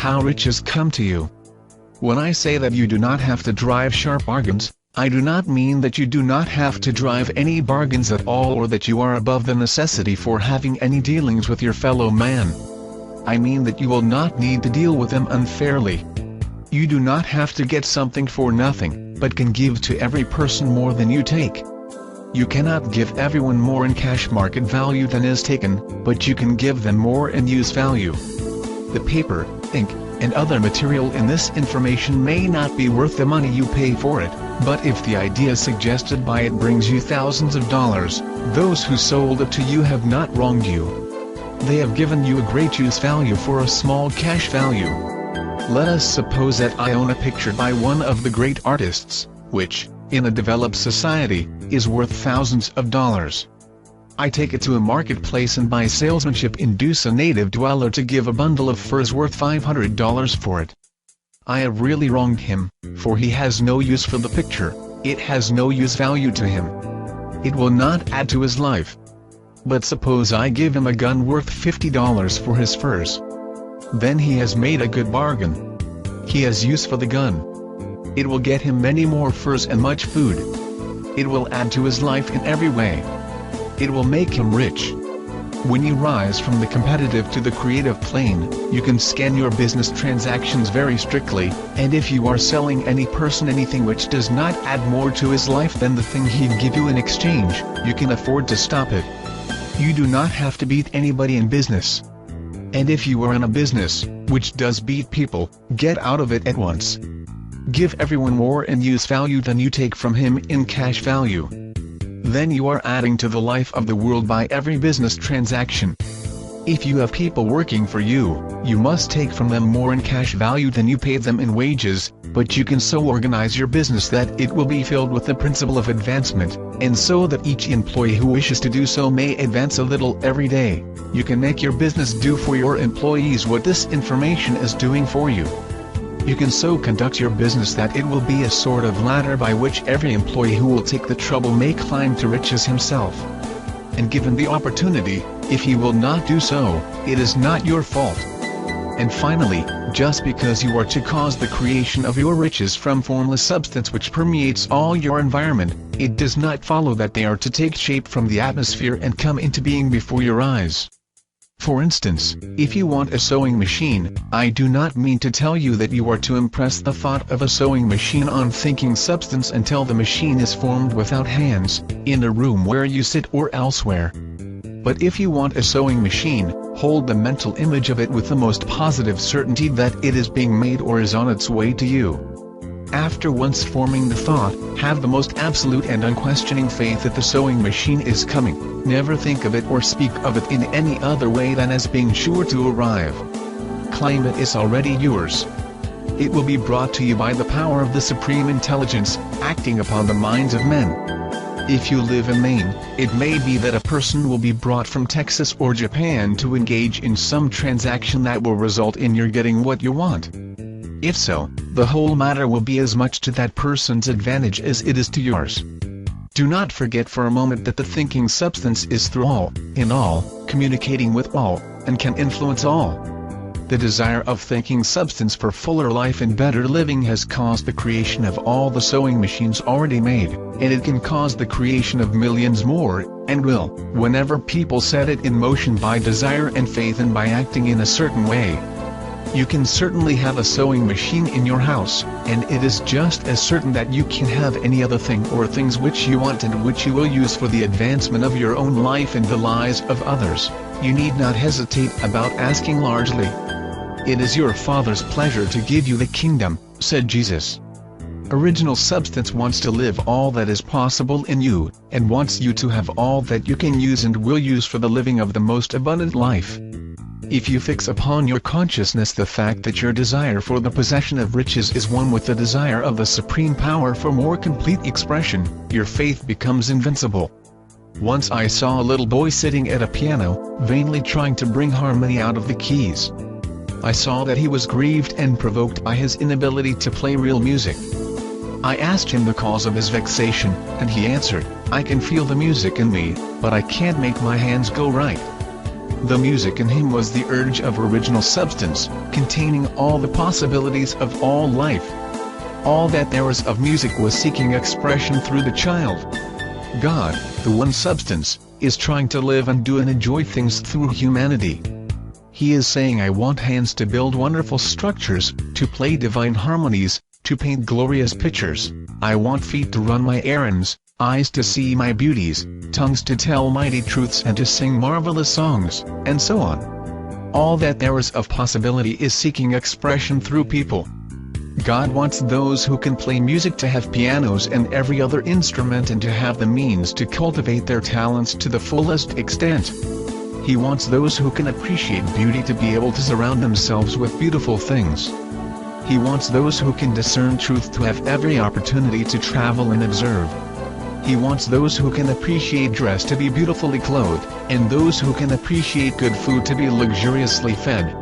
how riches come to you. When I say that you do not have to drive sharp bargains, I do not mean that you do not have to drive any bargains at all, or that you are above the necessity for having any dealings with your fellow man. I mean that you will not need to deal with them unfairly. You do not have to get something for nothing, but can give to every person more than you take. You cannot give everyone more in cash market value than is taken, but you can give them more in use value. The paper, ink, and other material in this information may not be worth the money you pay for it, but if the idea suggested by it brings you thousands of dollars, those who sold it to you have not wronged you. They have given you a great use value for a small cash value. Let us suppose that I own a picture by one of the great artists, which, in a developed society, is worth thousands of dollars. I take it to a marketplace and by salesmanship induce a native dweller to give a bundle of furs worth $500 for it. I have really wronged him, for he has no use for the picture, it has no use value to him. It will not add to his life. But suppose I give him a gun worth $50 for his furs. Then he has made a good bargain. He has use for the gun. It will get him many more furs and much food. It will add to his life in every way. It will make him rich. When you rise from the competitive to the creative plane, you can scan your business transactions very strictly, and if you are selling any person anything which does not add more to his life than the thing he'd give you in exchange, you can afford to stop it. You do not have to beat anybody in business. And if you are in a business, which does beat people, get out of it at once. Give everyone more in use value than you take from him in cash value. Then you are adding to the life of the world by every business transaction. If you have people working for you, you must take from them more in cash value than you paid them in wages, but you can so organize your business that it will be filled with the principle of advancement, and so that each employee who wishes to do so may advance a little every day. You can make your business do for your employees what this information is doing for you. You can so conduct your business that it will be a sort of ladder by which every employee who will take the trouble may climb to riches himself. And given the opportunity, if he will not do so, it is not your fault. And finally, just because you are to cause the creation of your riches from formless substance which permeates all your environment, it does not follow that they are to take shape from the atmosphere and come into being before your eyes. For instance, if you want a sewing machine, I do not mean to tell you that you are to impress the thought of a sewing machine on thinking substance until the machine is formed without hands, in a room where you sit or elsewhere. But if you want a sewing machine, hold the mental image of it with the most positive certainty that it is being made or is on its way to you. After once forming the thought, have the most absolute and unquestioning faith that the sewing machine is coming. Never think of it or speak of it in any other way than as being sure to arrive. Claim it is already yours. It will be brought to you by the power of the Supreme Intelligence, acting upon the minds of men. If you live in Maine, it may be that a person will be brought from Texas or Japan to engage in some transaction that will result in your getting what you want. If so, the whole matter will be as much to that person's advantage as it is to yours. Do not forget for a moment that the thinking substance is through all, in all, communicating with all, and can influence all. The desire of thinking substance for fuller life and better living has caused the creation of all the sewing machines already made, and it can cause the creation of millions more, and will, whenever people set it in motion by desire and faith and by acting in a certain way. You can certainly have a sewing machine in your house, and it is just as certain that you can have any other thing or things which you want and which you will use for the advancement of your own life and the lives of others. You need not hesitate about asking largely. It is your Father's pleasure to give you the kingdom, said Jesus. Original substance wants to live all that is possible in you, and wants you to have all that you can use and will use for the living of the most abundant life. If you fix upon your consciousness the fact that your desire for the possession of riches is one with the desire of the supreme power for more complete expression, your faith becomes invincible. Once I saw a little boy sitting at a piano, vainly trying to bring harmony out of the keys. I saw that he was grieved and provoked by his inability to play real music. I asked him the cause of his vexation, and he answered, "I can feel the music in me, but I can't make my hands go right." The music in him was the urge of original substance, containing all the possibilities of all life. All that there was of music was seeking expression through the child. God, the one substance, is trying to live and do and enjoy things through humanity. He is saying, I want hands to build wonderful structures, to play divine harmonies, to paint glorious pictures. I want feet to run my errands, eyes to see my beauties, tongues to tell mighty truths and to sing marvelous songs, and so on. All that there is of possibility is seeking expression through people. God wants those who can play music to have pianos and every other instrument and to have the means to cultivate their talents to the fullest extent. He wants those who can appreciate beauty to be able to surround themselves with beautiful things. He wants those who can discern truth to have every opportunity to travel and observe. He wants those who can appreciate dress to be beautifully clothed, and those who can appreciate good food to be luxuriously fed.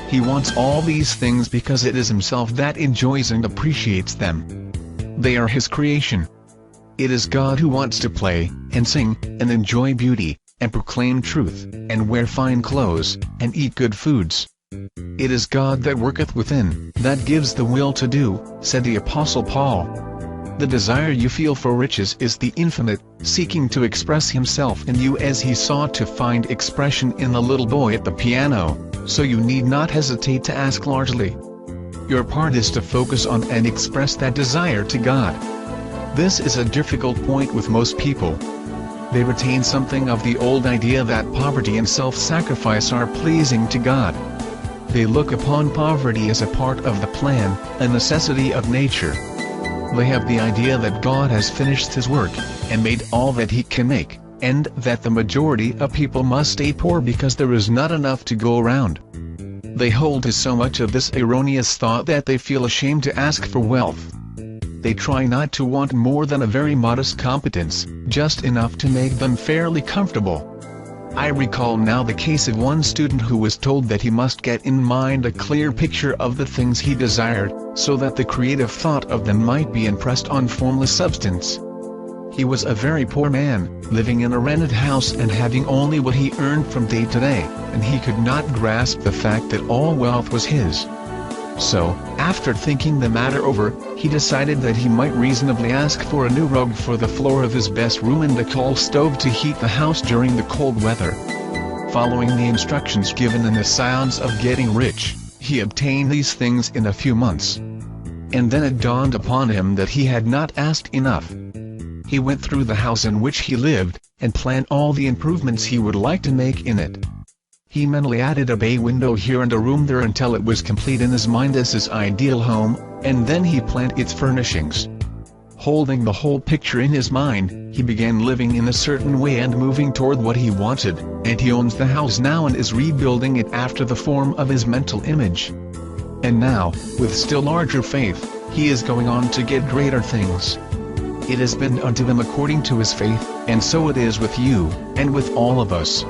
He wants all these things because it is himself that enjoys and appreciates them. They are his creation. It is God who wants to play, and sing, and enjoy beauty, and proclaim truth, and wear fine clothes, and eat good foods. It is God that worketh within, that gives the will to do, said the Apostle Paul. The desire you feel for riches is the infinite, seeking to express himself in you as he sought to find expression in the little boy at the piano, so you need not hesitate to ask largely. Your part is to focus on and express that desire to God. This is a difficult point with most people. They retain something of the old idea that poverty and self-sacrifice are pleasing to God. They look upon poverty as a part of the plan, a necessity of nature. They have the idea that God has finished his work, and made all that he can make, and that the majority of people must stay poor because there is not enough to go around. They hold to so much of this erroneous thought that they feel ashamed to ask for wealth. They try not to want more than a very modest competence, just enough to make them fairly comfortable. I recall now the case of one student who was told that he must get in mind a clear picture of the things he desired, so that the creative thought of them might be impressed on formless substance. He was a very poor man, living in a rented house and having only what he earned from day to day, and he could not grasp the fact that all wealth was his. So, after thinking the matter over, he decided that he might reasonably ask for a new rug for the floor of his best room and a coal stove to heat the house during the cold weather. Following the instructions given in the Science of Getting Rich, he obtained these things in a few months. And then it dawned upon him that he had not asked enough. He went through the house in which he lived, and planned all the improvements he would like to make in it. He mentally added a bay window here and a room there until it was complete in his mind as his ideal home, and then he planned its furnishings. Holding the whole picture in his mind, he began living in a certain way and moving toward what he wanted, and he owns the house now and is rebuilding it after the form of his mental image. And now, with still larger faith, he is going on to get greater things. It has been unto him according to his faith, and so it is with you, and with all of us.